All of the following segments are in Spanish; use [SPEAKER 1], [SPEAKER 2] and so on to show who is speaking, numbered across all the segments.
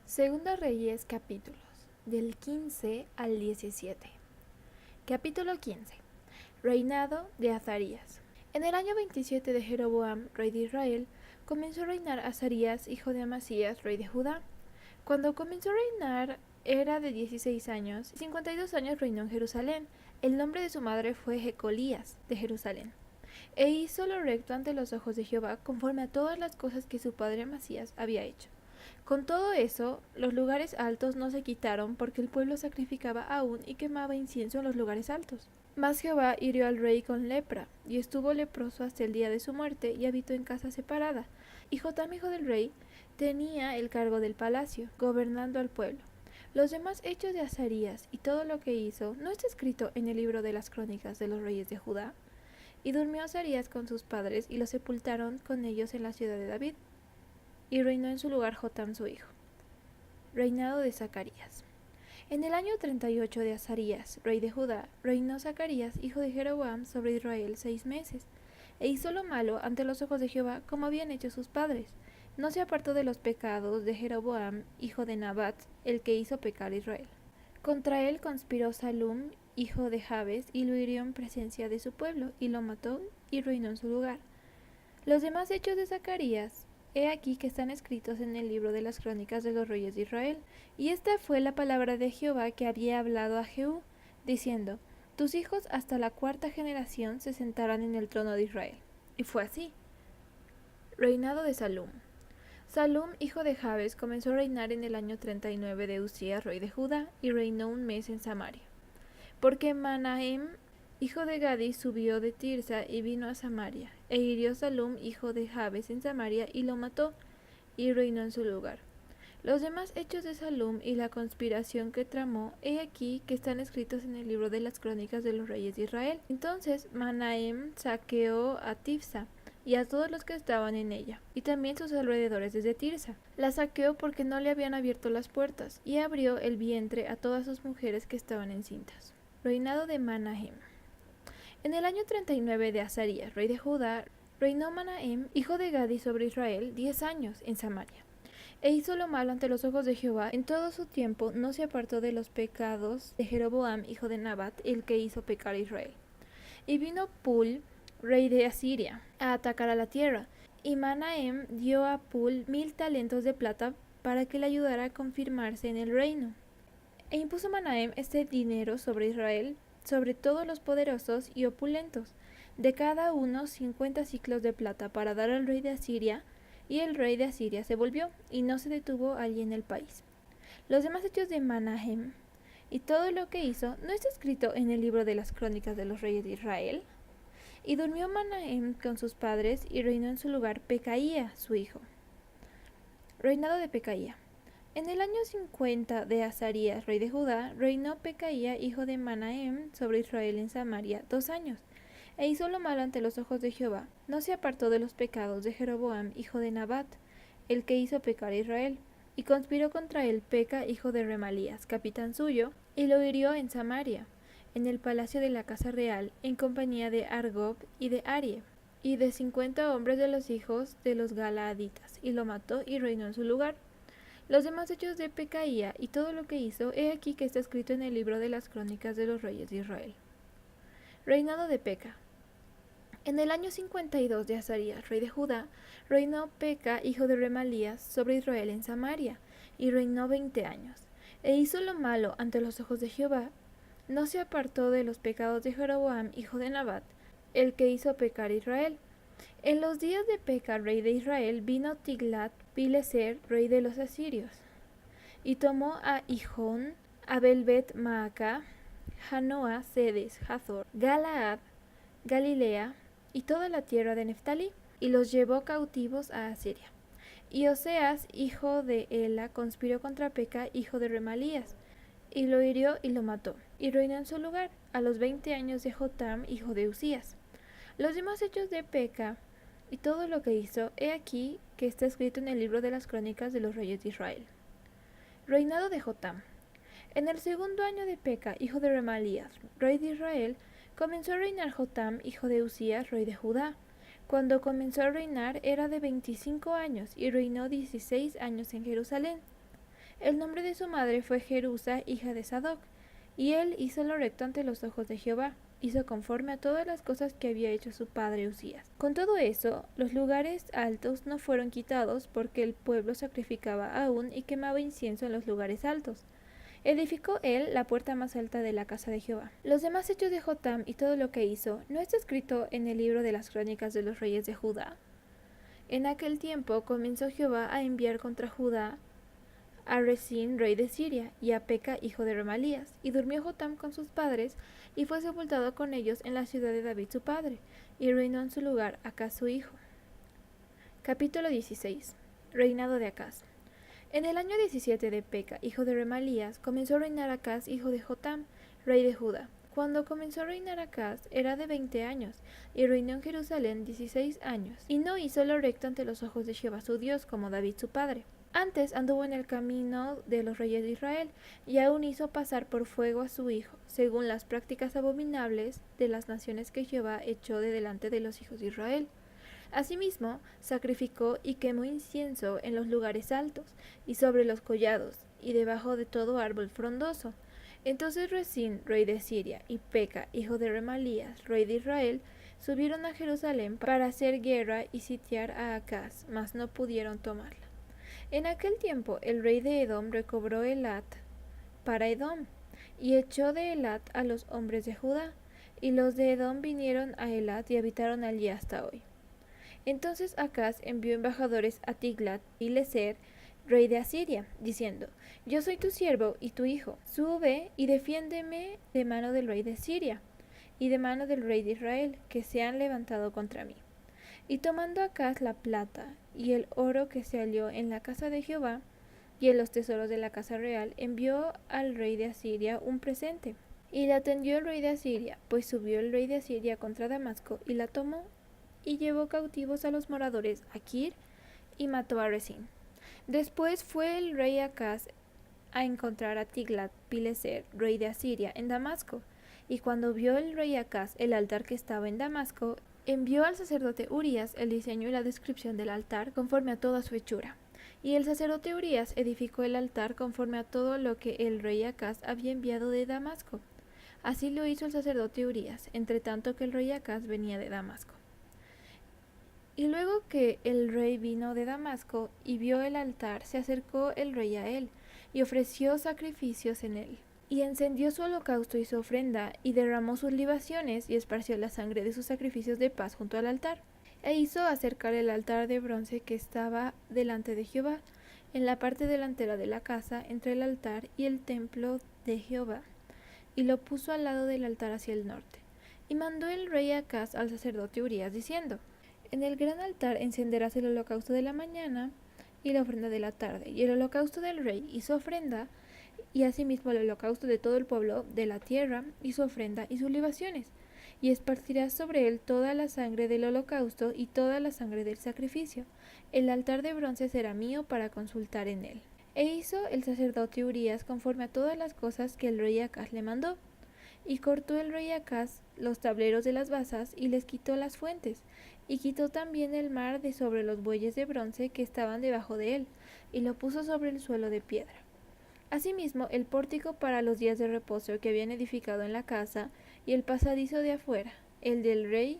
[SPEAKER 1] Segunda Reyes capítulos, del 15 al 17. Capítulo 15. Reinado de Azarías. En el año 27 de Jeroboam, rey de Israel, comenzó a reinar Azarías, hijo de Amasías, rey de Judá. Cuando comenzó a reinar era de 16 años, y 52 años reinó en Jerusalén. El nombre de su madre fue Jecolías, de Jerusalén. E hizo lo recto ante los ojos de Jehová, conforme a todas las cosas que su padre Amasías había hecho. Con todo eso, los lugares altos no se quitaron, porque el pueblo sacrificaba aún y quemaba incienso en los lugares altos. Mas Jehová hirió al rey con lepra, y estuvo leproso hasta el día de su muerte, y habitó en casa separada. Y Jotam, hijo del rey, tenía el cargo del palacio, gobernando al pueblo. Los demás hechos de Azarías y todo lo que hizo, ¿no está escrito en el libro de las crónicas de los reyes de Judá? Y durmió Azarías con sus padres, y los sepultaron con ellos en la ciudad de David. Y reinó en su lugar Jotam su hijo. Reinado de Zacarías. En el año 38 de Azarías, rey de Judá, reinó Zacarías, hijo de Jeroboam, sobre Israel 6 meses, e hizo lo malo ante los ojos de Jehová, como habían hecho sus padres. No se apartó de los pecados de Jeroboam, hijo de Nabat, el que hizo pecar a Israel. Contra él conspiró Salum, hijo de Jabes, y lo hirió en presencia de su pueblo, y lo mató, y reinó en su lugar. Los demás hechos de Zacarías, he aquí que están escritos en el libro de las crónicas de los reyes de Israel. Y esta fue la palabra de Jehová que había hablado a Jehú, diciendo: Tus hijos hasta la 4ª generación se sentarán en el trono de Israel. Y fue así. Reinado de Salum. Salum, hijo de Jabes, comenzó a reinar en el año 39 de Usías, rey de Judá, y reinó 1 mes en Samaria. Porque Manahem, hijo de Gadi, subió de Tirsa y vino a Samaria, e hirió Salum, hijo de Jabes, en Samaria, y lo mató, y reinó en su lugar. Los demás hechos de Salum y la conspiración que tramó, he aquí que están escritos en el libro de las crónicas de los reyes de Israel. Entonces Manahem saqueó a Tifsa y a todos los que estaban en ella, y también sus alrededores desde Tirsa. La saqueó porque no le habían abierto las puertas, y abrió el vientre a todas sus mujeres que estaban encintas. Reinado de Manahem. En el año 39 de Azarías, rey de Judá, reinó Manahem, hijo de Gadi, sobre Israel 10 años en Samaria. E hizo lo malo ante los ojos de Jehová. En todo su tiempo no se apartó de los pecados de Jeroboam, hijo de Nabat, el que hizo pecar a Israel. Y vino Pul, rey de Asiria, a atacar a la tierra. Y Manahem dio a Pul 1000 talentos de plata para que le ayudara a confirmarse en el reino. E impuso Manahem este dinero sobre Israel, sobre todos los poderosos y opulentos, de cada uno 50 siclos de plata, para dar al rey de Asiria, y el rey de Asiria se volvió, y no se detuvo allí en el país. Los demás hechos de Manahem, y todo lo que hizo, ¿no está escrito en el libro de las crónicas de los reyes de Israel? Y durmió Manahem con sus padres, y reinó en su lugar Pecaía, su hijo. Reinado de Pecaía. En el año 50 de Azarías, rey de Judá, reinó Pecaía, hijo de Manahem, sobre Israel en Samaria 2 años, e hizo lo malo ante los ojos de Jehová. No se apartó de los pecados de Jeroboam, hijo de Nabat, el que hizo pecar a Israel, y conspiró contra él Peca, hijo de Remalías, capitán suyo, y lo hirió en Samaria, en el palacio de la casa real, en compañía de Argob y de Arie, y de 50 hombres de los hijos de los Galaaditas, y lo mató y reinó en su lugar. Los demás hechos de Pecaía y todo lo que hizo, he aquí que está escrito en el libro de las crónicas de los reyes de Israel. Reinado de Peca. En el año 52 de Azarías, rey de Judá, reinó Peca, hijo de Remalías, sobre Israel en Samaria, y reinó 20 años. E hizo lo malo ante los ojos de Jehová. No se apartó de los pecados de Jeroboam, hijo de Nabat, el que hizo pecar a Israel. En los días de Peca, rey de Israel, vino Tiglat-Pileser, rey de los asirios, y tomó a Hijón, Abel-Bet Maaca, Janoa, Sedes, Hazor, Galaad, Galilea y toda la tierra de Neftalí, y los llevó cautivos a Asiria. Y Oseas, hijo de Ela, conspiró contra Peca, hijo de Remalías, y lo hirió y lo mató, y reinó en su lugar a los 20 años de Jotam, hijo de Usías. Los demás hechos de Peca y todo lo que hizo, he aquí que está escrito en el libro de las crónicas de los reyes de Israel. Reinado de Jotam. En el 2.º año de Peca, hijo de Remalías, rey de Israel, comenzó a reinar Jotam, hijo de Usías, rey de Judá. Cuando comenzó a reinar era de 25 años, y reinó 16 años en Jerusalén. El nombre de su madre fue Jerusa, hija de Sadoc, y él hizo lo recto ante los ojos de Jehová. Hizo conforme a todas las cosas que había hecho su padre Usías. Con todo eso, los lugares altos no fueron quitados, porque el pueblo sacrificaba aún y quemaba incienso en los lugares altos. Edificó él la puerta más alta de la casa de Jehová. Los demás hechos de Jotam y todo lo que hizo, ¿no está escrito en el libro de las crónicas de los reyes de Judá? En aquel tiempo comenzó Jehová a enviar contra Judá a Rezín, rey de Siria, y a Peca, hijo de Remalías, y durmió Jotam con sus padres, y fue sepultado con ellos en la ciudad de David su padre, y reinó en su lugar Acaz su hijo. Capítulo 16. Reinado de Acaz. En el año 17 de Peca, hijo de Remalías, comenzó a reinar Acaz, hijo de Jotam, rey de Judá. Cuando comenzó a reinar Acaz, era de 20 años, y reinó en Jerusalén 16 años, y no hizo lo recto ante los ojos de Jehová su Dios, como David su padre. Antes anduvo en el camino de los reyes de Israel, y aún hizo pasar por fuego a su hijo, según las prácticas abominables de las naciones que Jehová echó de delante de los hijos de Israel. Asimismo, sacrificó y quemó incienso en los lugares altos, y sobre los collados, y debajo de todo árbol frondoso. Entonces Rezín, rey de Siria, y Peca, hijo de Remalías, rey de Israel, subieron a Jerusalén para hacer guerra y sitiar a Acaz, mas no pudieron tomarla. En aquel tiempo el rey de Edom recobró Elat para Edom, y echó de Elat a los hombres de Judá, y los de Edom vinieron a Elat y habitaron allí hasta hoy. Entonces Acaz envió embajadores a Tiglat-Pileser, rey de Asiria, diciendo: Yo soy tu siervo y tu hijo, sube y defiéndeme de mano del rey de Siria y de mano del rey de Israel, que se han levantado contra mí. Y tomando Acaz la plata y el oro que se halló en la casa de Jehová y en los tesoros de la casa real, envió al rey de Asiria un presente. Y la atendió el rey de Asiria, pues subió el rey de Asiria contra Damasco y la tomó, y llevó cautivos a los moradores a Kir, y mató a Rezín. Después fue el rey Acaz a encontrar a Tiglat-Pileser, rey de Asiria, en Damasco, y cuando vio el rey Acaz el altar que estaba en Damasco, envió al sacerdote Urías el diseño y la descripción del altar conforme a toda su hechura. Y el sacerdote Urías edificó el altar conforme a todo lo que el rey Acaz había enviado de Damasco. Así lo hizo el sacerdote Urías, entre tanto que el rey Acaz venía de Damasco. Y luego que el rey vino de Damasco y vio el altar, se acercó el rey a él, y ofreció sacrificios en él. Y encendió su holocausto y su ofrenda, y derramó sus libaciones, y esparció la sangre de sus sacrificios de paz junto al altar. E hizo acercar el altar de bronce que estaba delante de Jehová, en la parte delantera de la casa, entre el altar y el templo de Jehová, y lo puso al lado del altar hacia el norte. Y mandó el rey Acaz al sacerdote Urías, diciendo: En el gran altar encenderás el holocausto de la mañana y la ofrenda de la tarde, y el holocausto del rey y su ofrenda, y asimismo el holocausto de todo el pueblo de la tierra y su ofrenda y sus libaciones. Y esparcirás sobre él toda la sangre del holocausto y toda la sangre del sacrificio. El altar de bronce será mío para consultar en él. E hizo el sacerdote Urías conforme a todas las cosas que el rey Acaz le mandó. Y cortó el rey Acaz los tableros de las basas y les quitó las fuentes, y quitó también el mar de sobre los bueyes de bronce que estaban debajo de él, y lo puso sobre el suelo de piedra. Asimismo, el pórtico para los días de reposo que habían edificado en la casa, y el pasadizo de afuera, el del rey,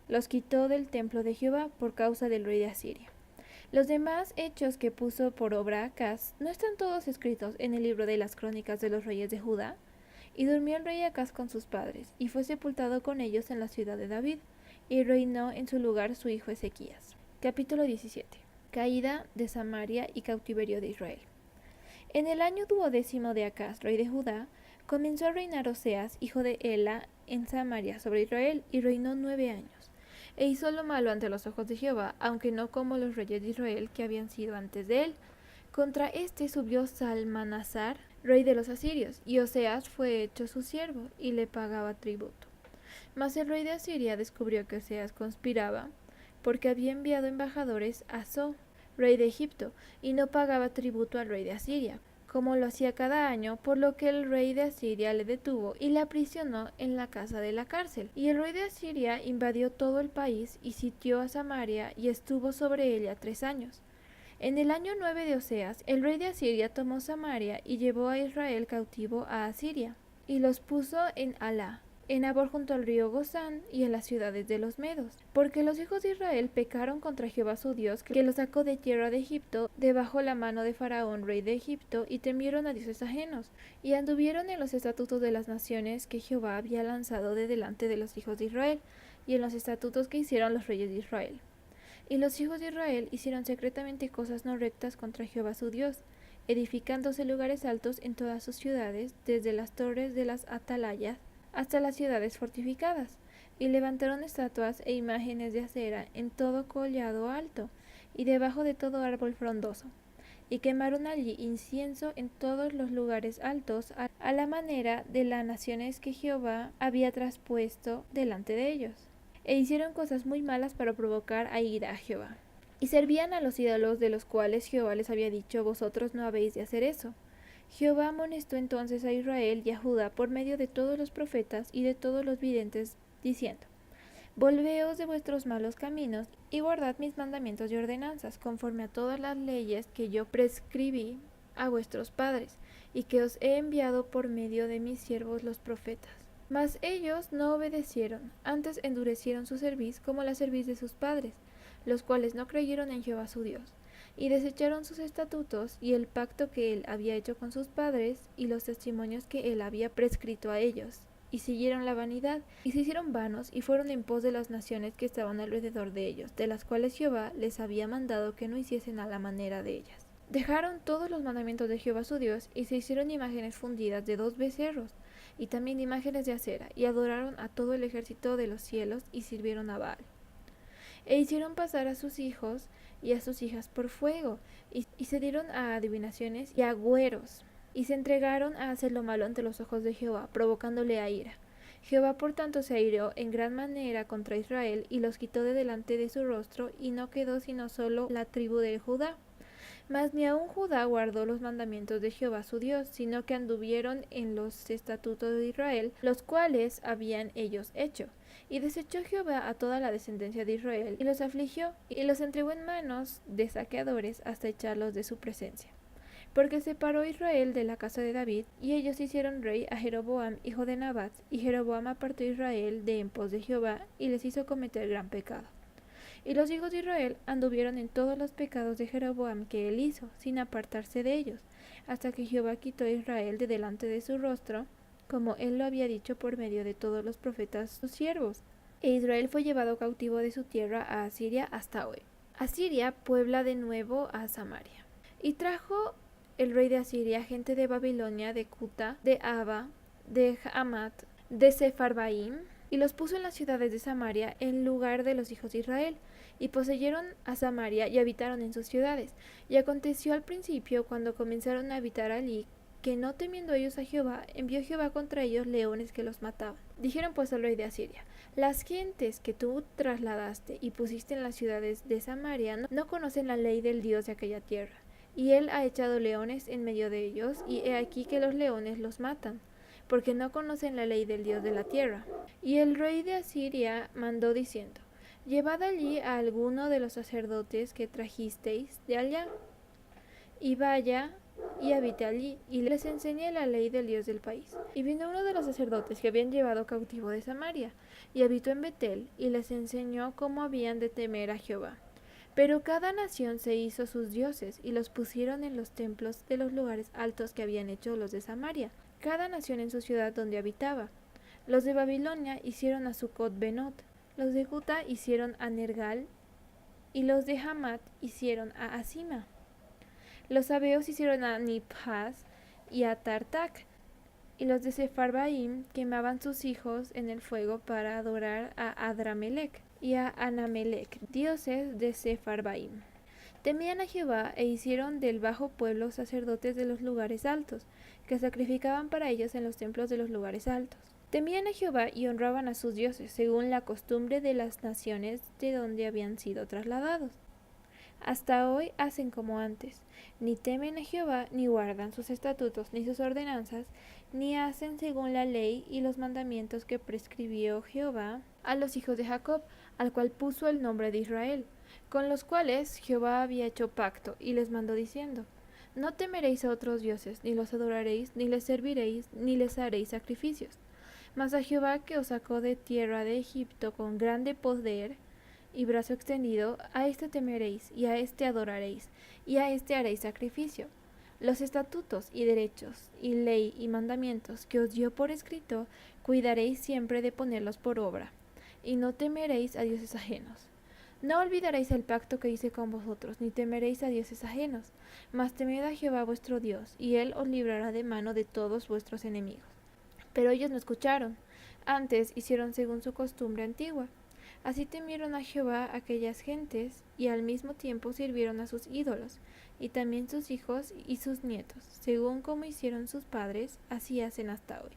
[SPEAKER 1] los quitó del templo de Jehová por causa del rey de Asiria. Los demás hechos que puso por obra Acaz, ¿no están todos escritos en el libro de las crónicas de los reyes de Judá? Y durmió el rey Acaz con sus padres, y fue sepultado con ellos en la ciudad de David, y reinó en su lugar su hijo Ezequías. Capítulo 17. Caída de Samaria y cautiverio de Israel. En el año 12º de Acaz, rey de Judá, comenzó a reinar Oseas, hijo de Ela, en Samaria sobre Israel, y reinó 9 años. E hizo lo malo ante los ojos de Jehová, aunque no como los reyes de Israel que habían sido antes de él. Contra este subió Salmanasar, rey de los asirios, y Oseas fue hecho su siervo, y le pagaba tributo. Mas el rey de Asiria descubrió que Oseas conspiraba, porque había enviado embajadores a So, rey de Egipto, y no pagaba tributo al rey de Asiria, como lo hacía cada año, por lo que el rey de Asiria le detuvo y le aprisionó en la casa de la cárcel. Y el rey de Asiria invadió todo el país y sitió a Samaria y estuvo sobre ella 3 años. En el año 9 de Oseas, el rey de Asiria tomó Samaria y llevó a Israel cautivo a Asiria, y los puso en Halá, en Abor junto al río Gozán y en las ciudades de los medos, porque los hijos de Israel pecaron contra Jehová su Dios, que los sacó de tierra de Egipto, debajo la mano de Faraón, rey de Egipto, y temieron a dioses ajenos, y anduvieron en los estatutos de las naciones que Jehová había lanzado de delante de los hijos de Israel, y en los estatutos que hicieron los reyes de Israel. Y los hijos de Israel hicieron secretamente cosas no rectas contra Jehová su Dios, edificándose lugares altos en todas sus ciudades, desde las torres de las atalayas hasta las ciudades fortificadas, y levantaron estatuas e imágenes de acera en todo collado alto, y debajo de todo árbol frondoso, y quemaron allí incienso en todos los lugares altos, a la manera de las naciones que Jehová había traspuesto delante de ellos. E hicieron cosas muy malas para provocar a ira a Jehová. Y servían a los ídolos de los cuales Jehová les había dicho: vosotros no habéis de hacer eso. Jehová amonestó entonces a Israel y a Judá por medio de todos los profetas y de todos los videntes, diciendo: volveos de vuestros malos caminos, y guardad mis mandamientos y ordenanzas, conforme a todas las leyes que yo prescribí a vuestros padres, y que os he enviado por medio de mis siervos los profetas. Mas ellos no obedecieron, antes endurecieron su cerviz como la cerviz de sus padres, los cuales no creyeron en Jehová su Dios, y desecharon sus estatutos y el pacto que él había hecho con sus padres, y los testimonios que él había prescrito a ellos, y siguieron la vanidad, y se hicieron vanos, y fueron en pos de las naciones que estaban alrededor de ellos, de las cuales Jehová les había mandado que no hiciesen a la manera de ellas. Dejaron todos los mandamientos de Jehová su Dios, y se hicieron imágenes fundidas de 2 becerros, y también imágenes de acera, y adoraron a todo el ejército de los cielos, y sirvieron a Baal. E hicieron pasar a sus hijos y a sus hijas por fuego, y se dieron a adivinaciones y a agüeros, y se entregaron a hacer lo malo ante los ojos de Jehová, provocándole a ira. Jehová por tanto se airó en gran manera contra Israel, y los quitó de delante de su rostro, y no quedó sino solo la tribu de Judá. Mas ni aun Judá guardó los mandamientos de Jehová su Dios, sino que anduvieron en los estatutos de Israel, los cuales habían ellos hecho. Y desechó Jehová a toda la descendencia de Israel, y los afligió, y los entregó en manos de saqueadores hasta echarlos de su presencia. Porque separó Israel de la casa de David, y ellos hicieron rey a Jeroboam hijo de Nabat, y Jeroboam apartó a Israel de en pos de Jehová, y les hizo cometer gran pecado. Y los hijos de Israel anduvieron en todos los pecados de Jeroboam que él hizo, sin apartarse de ellos, hasta que Jehová quitó a Israel de delante de su rostro, como él lo había dicho por medio de todos los profetas sus siervos. E Israel fue llevado cautivo de su tierra a Asiria hasta hoy. Asiria puebla de nuevo a Samaria. Y trajo el rey de Asiria gente de Babilonia, de Cuta, de Ava, de Hamat, de Sepharvaim, y los puso en las ciudades de Samaria en lugar de los hijos de Israel, y poseyeron a Samaria y habitaron en sus ciudades. Y aconteció al principio, cuando comenzaron a habitar allí, que no temiendo ellos a Jehová, envió Jehová contra ellos leones que los mataban. Dijeron pues al rey de Asiria: las gentes que tú trasladaste y pusiste en las ciudades de Samaria no conocen la ley del Dios de aquella tierra, y él ha echado leones en medio de ellos, y he aquí que los leones los matan, porque no conocen la ley del Dios de la tierra. Y el rey de Asiria mandó diciendo: llevad allí a alguno de los sacerdotes que trajisteis de allá, y vaya y habite allí, y les enseñe la ley del Dios del país. Y vino uno de los sacerdotes que habían llevado cautivo de Samaria, y habitó en Betel, y les enseñó cómo habían de temer a Jehová. Pero cada nación se hizo sus dioses, y los pusieron en los templos de los lugares altos que habían hecho los de Samaria, cada nación en su ciudad donde habitaba. Los de Babilonia hicieron a Sucot Benot, los de Cuta hicieron a Nergal, y los de Hamat hicieron a Asima. Los sabeos hicieron a Nibhaz y a Tartak, y los de Sepharvaim quemaban sus hijos en el fuego para adorar a Adramelech y a Anamelech, dioses de Sepharvaim. Temían a Jehová e hicieron del bajo pueblo sacerdotes de los lugares altos, que sacrificaban para ellos en los templos de los lugares altos. Temían a Jehová y honraban a sus dioses, según la costumbre de las naciones de donde habían sido trasladados. Hasta hoy hacen como antes, ni temen a Jehová, ni guardan sus estatutos, ni sus ordenanzas, ni hacen según la ley y los mandamientos que prescribió Jehová a los hijos de Jacob, al cual puso el nombre de Israel. con los cuales Jehová había hecho pacto, y les mandó diciendo: No temeréis a otros dioses, ni los adoraréis, ni les serviréis, ni les haréis sacrificios. Mas a Jehová, que os sacó de tierra de Egipto con grande poder y brazo extendido, a éste temeréis, y a éste adoraréis, y a éste haréis sacrificio. Los estatutos y derechos, y ley y mandamientos que os dio por escrito, cuidaréis siempre de ponerlos por obra, y no temeréis a dioses ajenos. No olvidaréis el pacto que hice con vosotros, ni temeréis a dioses ajenos, mas temed a Jehová vuestro Dios, y él os librará de mano de todos vuestros enemigos. Pero ellos no escucharon, antes hicieron según su costumbre antigua. Así temieron a Jehová aquellas gentes, y al mismo tiempo sirvieron a sus ídolos, y también sus hijos y sus nietos, según como hicieron sus padres, así hacen hasta hoy.